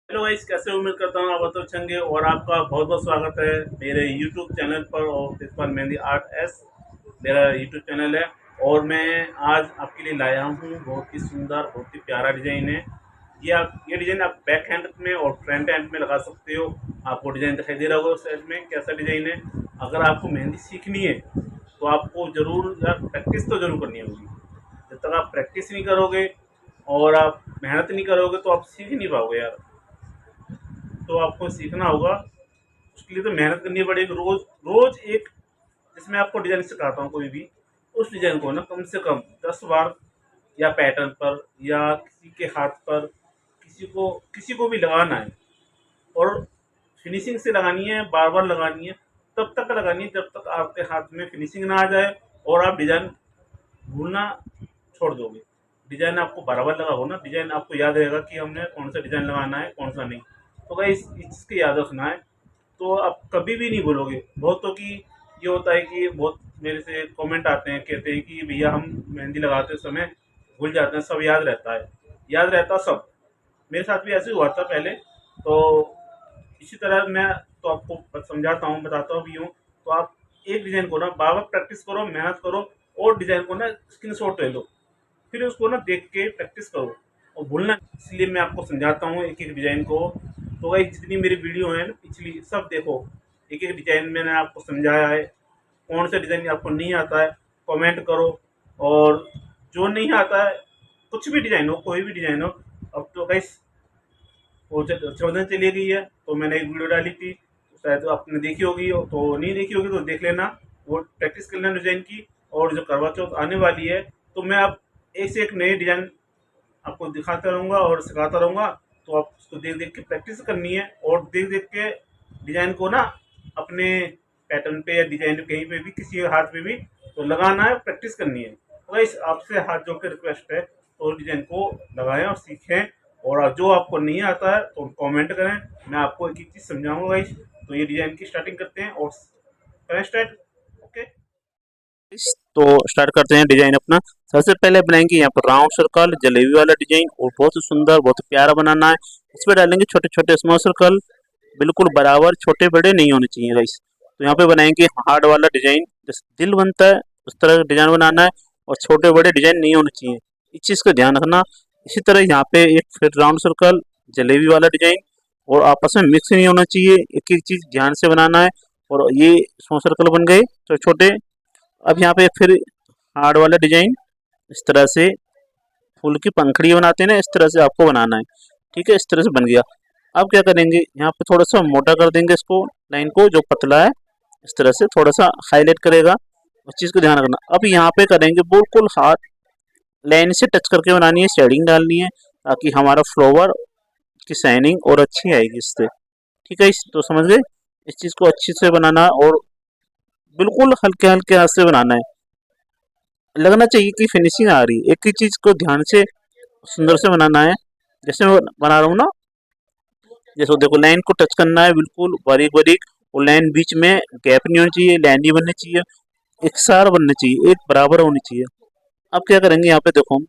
Hello guys, कैसे हो? उम्मीद करता हूँ आप बहुत अच्छे होंगे और आपका बहुत बहुत स्वागत है मेरे यूट्यूब चैनल पर। और प्रिंसिपल मेहंदी आर्ट एस मेरा यूट्यूब चैनल है। और मैं आज आपके लिए लाया हूँ बहुत ही सुंदर, बहुत ही प्यारा डिज़ाइन है। ये डिज़ाइन आप बैक हैंड में और फ्रंट हैंड में लगा सकते हो। आपको डिज़ाइन दिखाई दे रहा होगा उस साइड में कैसा डिज़ाइन है। अगर आपको मेहंदी सीखनी है तो आपको ज़रूर यार प्रैक्टिस तो ज़रूर करनी होगी। जब तक आप प्रैक्टिस नहीं करोगे और आप मेहनत नहीं करोगे तो आप सीख नहीं पाओगे यार। तो आपको सीखना होगा, उसके लिए तो मेहनत करनी पड़ेगी। रोज रोज एक, जिसमें आपको डिजाइन सिखाता हूँ कोई भी, उस डिजाइन को ना कम से कम 10 बार या पैटर्न पर या किसी के हाथ पर, किसी को भी लगाना है। और फिनिशिंग से लगानी है, बार बार लगानी है, तब तक लगानी है जब तक आपके हाथ में फिनिशिंग ना आ जाए और आप डिजाइन भूलना छोड़ दोगे। डिजाइन आपको बराबर लगा हो ना, डिजाइन आपको याद रहेगा कि हमने कौन सा डिजाइन लगाना है कौन सा नहीं। तो भाई इस चीज़ की याद रखना है, तो आप कभी भी नहीं भूलोगे। बहुतों की ये होता है कि बहुत मेरे से कमेंट आते हैं, कहते हैं कि भैया हम मेहंदी लगाते समय भूल जाते हैं, सब याद रहता है। याद रहता सब, मेरे साथ भी ऐसे ही हुआ था पहले। तो इसी तरह मैं तो आपको समझाता हूँ, बताता भी हूँ। तो आप एक डिज़ाइन को ना बार बार प्रैक्टिस करो, मेहनत करो, और डिज़ाइन को ना स्क्रीनशॉट ले लो, फिर उसको ना देख के प्रैक्टिस करो और भूलना। इसलिए मैं आपको समझाता हूँ एक एक डिज़ाइन को। तो भाई जितनी मेरी वीडियो है ना पिछली, सब देखो। एक एक डिज़ाइन मैंने आपको समझाया है। कौन सा डिज़ाइन आपको नहीं आता है कमेंट करो। और जो नहीं आता है, कुछ भी डिज़ाइन हो, कोई भी डिज़ाइन हो। अब तो गाइस वो 14 चली गई है, तो मैंने एक वीडियो डाली थी, शायद आपने देखी होगी। तो नहीं देखी होगी तो देख लेना, वो प्रैक्टिस कर लेना डिज़ाइन की। और जो करवा चौथ आने वाली है, तो मैं अब एक से एक नए डिज़ाइन आपको दिखाता रहूँगा और सिखाता रहूँगा। तो आप उसको देख देख के प्रैक्टिस करनी है, और देख देख के डिज़ाइन को ना अपने पैटर्न पे या डिज़ाइन कहीं पे भी, किसी हाथ में भी तो लगाना है, प्रैक्टिस करनी है। तो गाइस आपसे हाथ जोड़ के रिक्वेस्ट है, तो डिज़ाइन को लगाएं और सीखें। और जो आपको नहीं आता है तो कमेंट करें, मैं आपको एक एक चीज़ समझाऊंगा गाइस। तो ये डिज़ाइन की स्टार्टिंग करते हैं और करें स्टार्ट। ओके, तो स्टार्ट करते हैं डिजाइन अपना। सबसे पहले बनाएंगे यहाँ पर राउंड सर्कल, जलेबी वाला डिजाइन, और बहुत ही सुंदर, बहुत ही प्यारा बनाना है। इसमें डालेंगे छोटे छोटे स्मॉल सर्कल, बिल्कुल बराबर, छोटे बड़े नहीं होने चाहिए गाइस। तो यहाँ पे बनाएंगे हार्ड वाला डिजाइन, जैसे दिल बनता है उस तरह का डिजाइन बनाना है, और छोटे बड़े डिजाइन नहीं होने चाहिए, इस चीज़ का ध्यान रखना। इसी तरह यहाँ पे एक फिर राउंड सर्कल, जलेबी वाला डिजाइन, और आपस में मिक्स नहीं होना चाहिए, एक एक चीज़ ध्यान से बनाना है। और ये स्मॉल सर्कल बन गए तो छोटे। अब यहाँ पे फिर हार्ड वाला डिजाइन, इस तरह से फूल की पंखड़ी बनाते हैं ना, इस तरह से आपको बनाना है। ठीक है, इस तरह से बन गया। अब क्या करेंगे, यहाँ पे थोड़ा सा मोटा कर देंगे इसको, लाइन को, जो पतला है इस तरह से थोड़ा सा हाईलाइट करेगा, उस चीज़ को ध्यान रखना। अब यहाँ पे करेंगे बिल्कुल हाथ लाइन से टच करके बनानी है, शेडिंग डालनी है, ताकि हमारा फ्लावर की शाइनिंग और अच्छी आएगी इससे। ठीक है, इस तो समझ गए। इस चीज़ को अच्छे से बनाना है, और बिल्कुल हल्के हल्के हाथ से बनाना है, लगना चाहिए कि फिनिशिंग आ रही है। एक ही चीज को ध्यान से सुंदर से बनाना है, जैसे मैं बना रहा हूँ ना। जैसे देखो, लाइन को टच करना है बिल्कुल बारीक बारीक, और लाइन बीच में गैप नहीं होनी चाहिए, लाइन नहीं बननी चाहिए, एक सार बननी चाहिए, एक बराबर होनी चाहिए। अब क्या करेंगे, यहाँ पे देखो,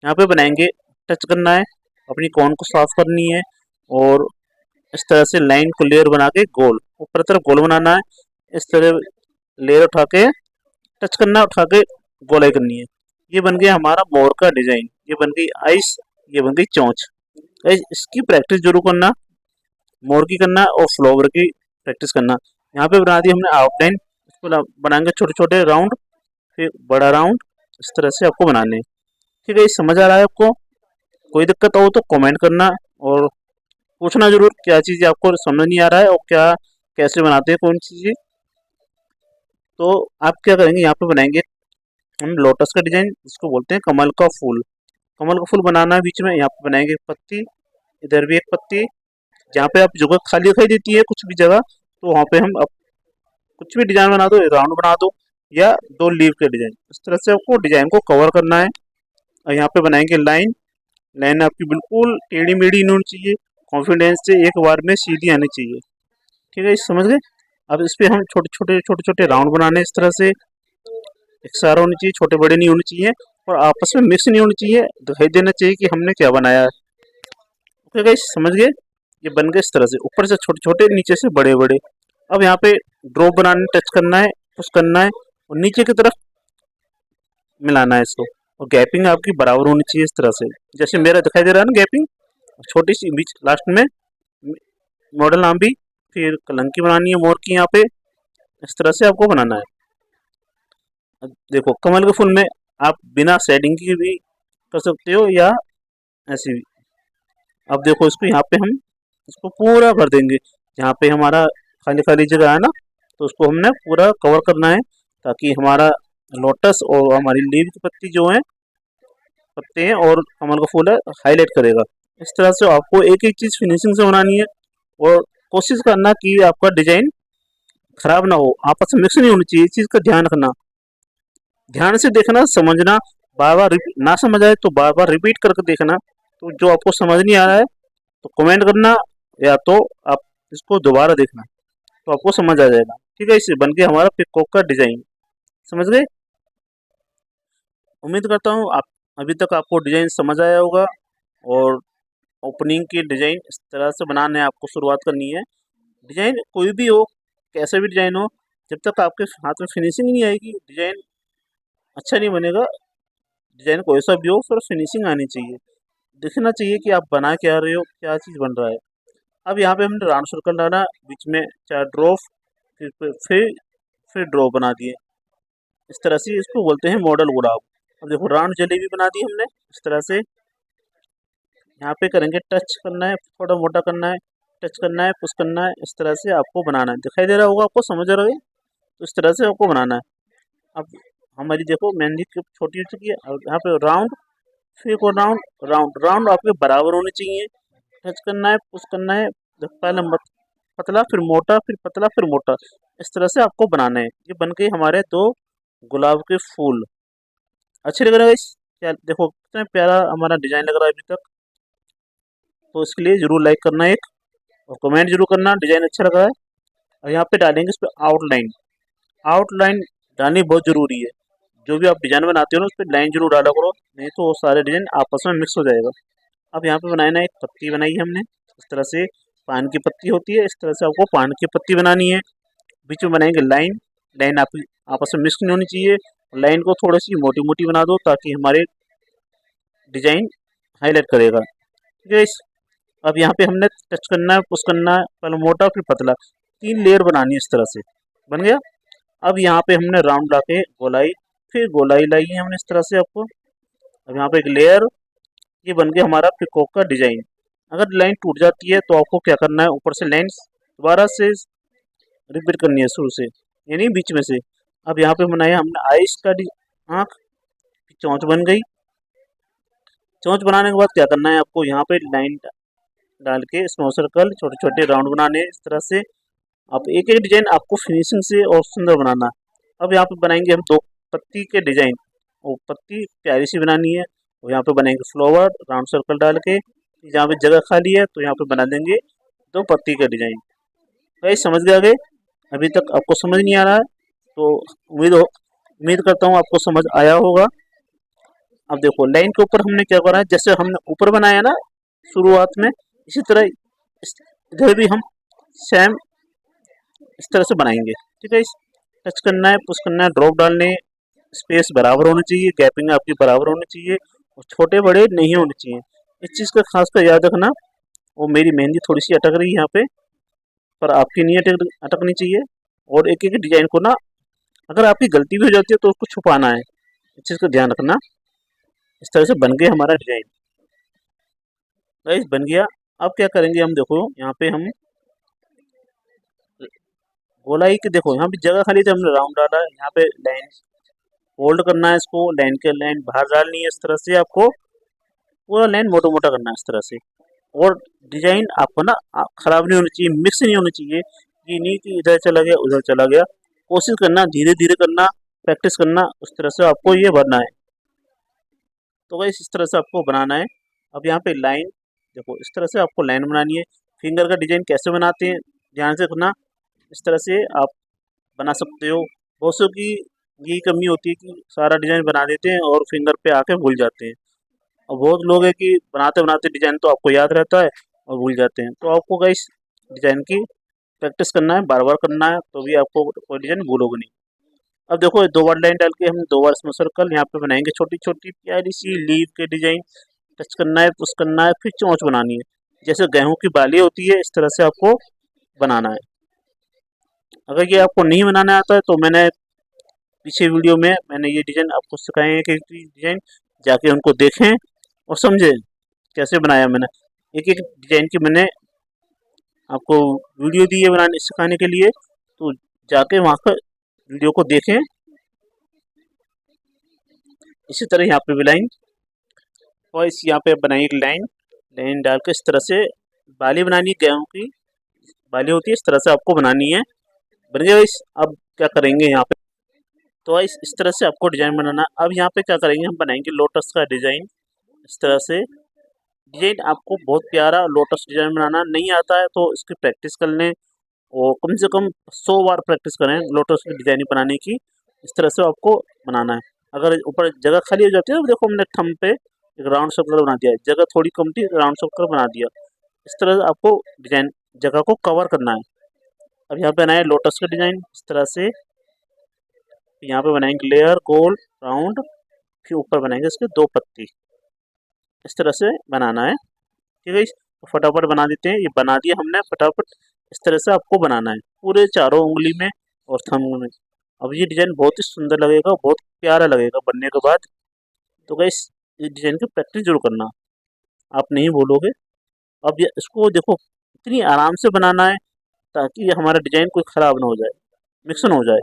यहाँ पे बनाएंगे, टच करना है, अपनी कॉर्न को साफ करनी है, और इस तरह से लाइन को लेयर बना के गोल ऊपर तरफ गोल बनाना है। इस तरह लेयर उठा के टच करना, उठा के गोलाई करनी है। ये बन गया हमारा मोर का डिजाइन, ये बन गई आइस, ये बन गई चोंच। गाइस, इसकी प्रैक्टिस जरूर करना, मोर की करना और फ्लावर की प्रैक्टिस करना। यहाँ पे बना दी हमने आउटलाइन, इसको बनाएंगे छोटे छोटे राउंड, फिर बड़ा राउंड, इस तरह से आपको बनाने हैं। ठीक है, ये समझ आ रहा है आपको? कोई दिक्कत हो तो कमेंट करना, और पूछना जरूर क्या चीज़ आपको समझ नहीं आ रहा है, और क्या कैसे बनाते हैं कौन सी चीज़। तो आप क्या करेंगे, यहाँ पे बनाएंगे हम लोटस का डिजाइन, जिसको बोलते हैं कमल का फूल। कमल का फूल बनाना है बीच में, यहाँ पे बनाएंगे एक पत्ती, इधर भी एक पत्ती। जहाँ पे आप जगह खाली दिखाई देती है कुछ भी जगह, तो वहाँ पे हम अब कुछ भी डिजाइन बना दो, राउंड बना दो, या दो लीव के डिजाइन, इस तरह से आपको डिजाइन को कवर करना है। और यहाँ पे बनाएंगे लाइन, लाइन आपकी बिल्कुल टेढ़ी मेढ़ी नहीं होनी चाहिए, कॉन्फिडेंस से एक बार में सीधी आनी चाहिए। ठीक है, समझ गए। अब इस पे हम छोटे छोटे राउंड बनाने, इस तरह से एक सारा होनी चाहिए, छोटे बड़े नहीं होने चाहिए, और आपस में मिक्स नहीं होनी चाहिए, दिखाई देना चाहिए कि हमने क्या बनाया है। ओके गाइस, समझ गए। ये बन गए इस तरह से, ऊपर से छोटे छोटे, नीचे से बड़े बड़े। अब यहाँ पे ड्रॉप बनाने, टच करना है, पुश करना है और नीचे की तरफ मिलाना है इसको। और गैपिंग आपकी बराबर होनी चाहिए इस तरह से, जैसे मेरा दिखाई दे रहा है ना गैपिंग, छोटी सी बीच लास्ट में मॉडल नाम भी। फिर कलंकी बनानी है मोर की, यहाँ पे इस तरह से आपको बनाना है। अब देखो कमल के फूल में आप बिना शेडिंग की भी कर सकते हो या ऐसे भी। अब देखो इसको यहाँ पे हम इसको पूरा भर देंगे, जहाँ पे हमारा खाली खाली जगह है ना, तो उसको हमने पूरा कवर करना है, ताकि हमारा लोटस और हमारी लीव की पत्ती जो है, पत्ते हैं और कमल का फूल है, हाईलाइट करेगा। इस तरह से आपको एक एक चीज़ फिनिशिंग से बनानी है और कोशिश करना कि आपका डिजाइन खराब ना हो, आपस में मिक्स नहीं होनी चाहिए। इस चीज़ का ध्यान रखना, ध्यान से देखना, समझना, बार बार ना समझ आए तो बार बार रिपीट करके देखना। तो जो आपको समझ नहीं आ रहा है तो कमेंट करना, या तो आप इसको दोबारा देखना, तो आपको समझ आ जाएगा। ठीक है, इससे बन के हमारा पिकॉक का डिजाइन, समझ गए। उम्मीद करता हूँ आप अभी तक आपको डिजाइन समझ आया होगा। और ओपनिंग की डिजाइन इस तरह से बनाने आपको शुरुआत करनी है। डिजाइन कोई भी हो, कैसे भी डिजाइन हो, जब तक आपके हाथ में फिनिशिंग नहीं आएगी डिजाइन अच्छा नहीं बनेगा। डिजाइन कोई सा भी हो, फिर फिनिशिंग आनी चाहिए, दिखना चाहिए कि आप बना क्या रहे हो, क्या चीज़ बन रहा है। अब यहाँ पे हमने राउंड सर्कल डाला, बीच में 4 ड्रॉप, फिर ड्रॉप बना दिए। इस तरह से इसको बोलते हैं मॉडल गुलाब। अब देखो राउंड जलेबी बना दी हमने इस तरह से। यहाँ पे करेंगे टच करना है, थोड़ा मोटा करना है, टच करना है, पुश करना है, इस तरह से आपको बनाना है। दिखाई दे रहा होगा आपको, समझ रहे हो, तो इस तरह से आपको बनाना है। अब हमारी देखो मेहंदी छोटी हो चुकी है। अब यहाँ पे राउंड, फिर को राउंड, राउंड राउंड आपके बराबर होने चाहिए। टच करना है, पुश करना है, पहले पतला फिर मोटा, फिर पतला फिर मोटा, इस तरह से आपको बनाना है। ये बन गए हमारे 2 गुलाब के फूल। अच्छे लग रहे हैं क्या, देखो कितना प्यारा हमारा डिजाइन लग रहा है अभी तक। तो इसके लिए जरूर लाइक करना एक, और कमेंट जरूर करना डिजाइन अच्छा लगा है। और यहाँ पे डालेंगे इस पर आउटलाइन। आउटलाइन डालनी बहुत जरूरी है। जो भी आप डिजाइन बनाते हो ना, उस पर लाइन जरूर डाला करो, नहीं तो वो सारे डिजाइन आपस में मिक्स हो जाएगा। अब यहाँ पे बनाना है, एक पत्ती बनाई है हमने इस तरह से, पान की पत्ती होती है, इस तरह से आपको पान की पत्ती बनानी है। बीच में बनाएंगे लाइन, लाइन आपकी आपस में मिक्स नहीं होनी चाहिए। लाइन को थोड़ी सी मोटी मोटी बना दो, ताकि हमारे डिजाइन हाईलाइट करेगा। ठीक है। अब यहाँ पे हमने टच करना है, पुश करना है, पहले मोटा फिर पतला, 3 लेयर बनानी है इस तरह से, बन गया। अब यहाँ पे हमने राउंड ला के गोलाई, फिर गोलाई लाई है हमने इस तरह से आपको। अब यहाँ पे एक लेयर, ये बन गया हमारा पिकॉक का डिजाइन। अगर लाइन टूट जाती है तो आपको क्या करना है, ऊपर से लाइन दोबारा से रिपीट करनी है शुरू से, यानी बीच में से। अब यहाँ पे बनाया हमने आइस का आँख, चोंच बन गई। चोंच बनाने के बाद क्या करना है आपको, यहाँ पे लाइन डाल के स्मॉल सर्कल, छोटे छोटे राउंड बनाने हैं इस तरह से। आप एक एक डिजाइन आपको फिनिशिंग से और सुंदर बनाना। अब यहाँ पे बनाएंगे हम 2 पत्ती के डिजाइन, और पत्ती प्यारी सी बनानी है। और यहाँ पे बनाएंगे फ्लावर, राउंड सर्कल डाल के, जहाँ पे जगह खाली है तो यहाँ पे बना देंगे 2 पत्ती का डिजाइन। गाइस समझ गए आगे, अभी तक आपको समझ नहीं आ रहा है तो उम्मीद करता हूँ आपको समझ आया होगा। अब देखो लाइन के ऊपर हमने क्या करा है, जैसे हमने ऊपर बनाया ना शुरुआत में, इसी तरह इधर भी हम सेम इस तरह से बनाएंगे। ठीक है। टच करना है, पुश करना है, ड्रॉप डालने, स्पेस बराबर होनी चाहिए, गैपिंग आपकी बराबर होनी चाहिए, और छोटे बड़े नहीं होने चाहिए। इस चीज़ का खास कर याद रखना। वो मेरी मेहंदी थोड़ी सी अटक रही है यहाँ पे, पर आपकी नहीं अटकनी चाहिए। और एक एक डिजाइन को ना, अगर आपकी गलती भी हो जाती है तो उसको छुपाना है, इस चीज़ का ध्यान रखना। इस तरह से बन गया हमारा डिजाइन। गाइस बन गया। अब क्या करेंगे हम, देखो यहाँ पे हम गोलाई के, देखो यहाँ पे जगह खाली थी, हमने राउंड डाला, यहाँ पे लाइन होल्ड करना है इसको, लाइन के लाइन बाहर डालनी है इस तरह से, आपको पूरा लाइन मोटा मोटा करना है इस तरह से। और डिजाइन आपको ना खराब नहीं होनी चाहिए, मिक्स नहीं होनी चाहिए, ये नहीं कि इधर चला गया उधर चला गया। कोशिश करना धीरे धीरे करना, प्रैक्टिस करना, उस तरह से आपको ये बनना है। तो गाइस इस तरह से आपको बनाना है। अब यहाँ पे लाइन, देखो इस तरह से आपको लाइन बनानी है। फिंगर का डिजाइन कैसे बनाते हैं ध्यान से रखना, इस तरह से आप बना सकते हो। बहुत सौ की यही कमी होती है कि सारा डिजाइन बना देते हैं और फिंगर पे आके भूल जाते हैं। और बहुत लोग हैं कि बनाते बनाते डिजाइन तो आपको याद रहता है और भूल जाते हैं। तो आपको गाइस डिज़ाइन की प्रैक्टिस करना है, बार बार करना है, तो भी आपको कोई डिज़ाइन भूलोगे नहीं। अब देखो 2 बार लाइन डाल के हम 2 बार इसमें सर्कल यहाँ पे बनाएंगे, छोटी छोटी प्यारी सी लीव के डिजाइन। टच करना है, पुश करना है, फिर चोंच बनानी है। जैसे गेहूं की बाली होती है इस तरह से आपको बनाना है। अगर ये आपको नहीं बनाना आता है तो मैंने पीछे वीडियो में मैंने ये डिजाइन आपको सिखाए हैं कि डिजाइन जाके उनको देखें और समझें कैसे बनाया मैंने। एक एक डिजाइन की मैंने आपको वीडियो दी है बनाने सिखाने के लिए, तो जाके वहाँ का वीडियो को देखें। इसी तरह यहाँ पे भी लाइन और इस यहाँ पे बनाई एक लाइन, लाइन डाल के इस तरह से बाली बनानी है, गेहूं की बाली होती है इस तरह से आपको बनानी है। बन गया इस। अब क्या करेंगे यहाँ पे, तो इस तरह से आपको डिजाइन बनाना। अब यहाँ पे क्या करेंगे, हम बनाएंगे लोटस का डिजाइन। इस तरह से डिजाइन आपको बहुत प्यारा लोटस डिजाइन बनाना नहीं आता है तो इसकी प्रैक्टिस कर लें और कम से कम 100 बार प्रैक्टिस करें लोटस की डिजाइन बनाने की। इस तरह से आपको बनाना है। अगर ऊपर जगह खाली हो जाती है तो देखो हमने थंब पे एक राउंड सर्कल बना दिया है, जगह थोड़ी कम थी राउंड सर्कल बना दिया। इस तरह से आपको डिजाइन जगह को कवर करना है। अब यहाँ पे बनाए लोटस का डिजाइन इस तरह से, यहाँ पे बनाएंगे लेयर गोल राउंड, फिर ऊपर बनाएंगे इसके 2 पत्ती। इस तरह से बनाना है, ठीक है। तो फटाफट बना देते हैं, ये बना दिया हमने फटाफट। इस तरह से आपको बनाना है पूरे चारों उंगली में और थंब में। अब ये डिजाइन बहुत ही सुंदर लगेगा, बहुत प्यारा लगेगा बनने के बाद। तो गाइस इस डिजाइन की प्रैक्टिस जरूर करना, आप नहीं भूलोगे। अब ये इसको देखो इतनी आराम से बनाना है ताकि ये हमारा डिजाइन कोई ख़राब ना हो जाए, मिक्स ना हो जाए।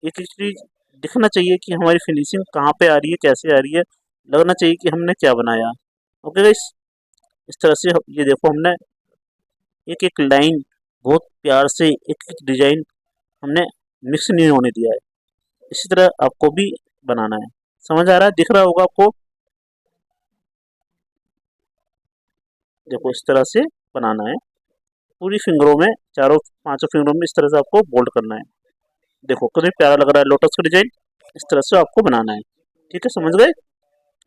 एक एक चीज़ दिखना चाहिए कि हमारी फिनिशिंग कहाँ पे आ रही है, कैसे आ रही है, लगना चाहिए कि हमने क्या बनाया। ओके गाइस, इस तरह से ये देखो हमने एक एक लाइन बहुत प्यार से एक एक डिजाइन हमने मिक्स नहीं होने दिया है। इसी तरह आपको भी बनाना है। समझ आ रहा है, दिख रहा होगा आपको। देखो इस तरह से बनाना है पूरी फिंगरों में, चारों 5 फिंगरों में इस तरह से आपको बोल्ड करना है। देखो कितनी प्यारा लग रहा है लोटस का डिजाइन, इस तरह से आपको बनाना है। ठीक है, समझ गए।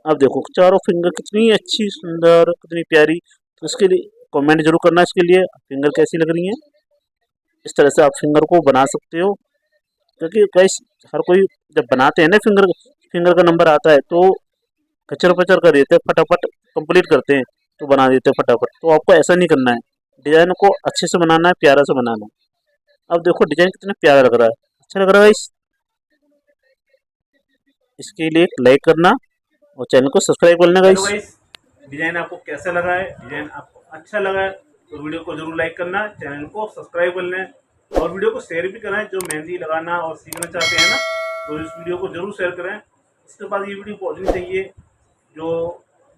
अब देखो चारों फिंगर कितनी अच्छी सुंदर कितनी प्यारी। तो इसके लिए कमेंट जरूर करना, इसके लिए फिंगर कैसी लग रही है। इस तरह से आप फिंगर को बना सकते हो, क्योंकि गाइस हर कोई जब बनाते हैं ना फिंगर फिंगर का नंबर आता है तो कचर पचर कर देते हैं, फटाफट कंप्लीट करते हैं तो बना देते हैं फटाफट। तो आपको ऐसा नहीं करना है, डिजाइन को अच्छे से बनाना है, प्यारा से बनाना है। अब देखो डिजाइन कितना प्यारा लग रहा है, अच्छा लग रहा है गाइस। इसके लिए लाइक करना और चैनल को सब्सक्राइब करना हेलो गाइस। गाइस, डिजाइन आपको कैसा लगा है, डिजाइन आपको अच्छा लगा है तो वीडियो को जरूर लाइक करना, चैनल को सब्सक्राइब कर लें और वीडियो को शेयर भी करें। जो मेहंदी लगाना और सीखना चाहते हैं ना, तो इस वीडियो को जरूर शेयर करें। इसके बाद ये वीडियो पहुंचनी चाहिए जो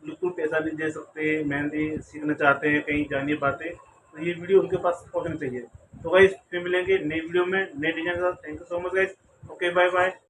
बिल्कुल पैसा नहीं दे सकते, मेहंदी सीखना चाहते हैं, कहीं जा नहीं पाते, तो ये वीडियो उनके पास पहुंचनी चाहिए। तो गाइस फिर मिलेंगे नई वीडियो में नए डिजाइन के साथ। Thank you so much guys. Okay, bye bye.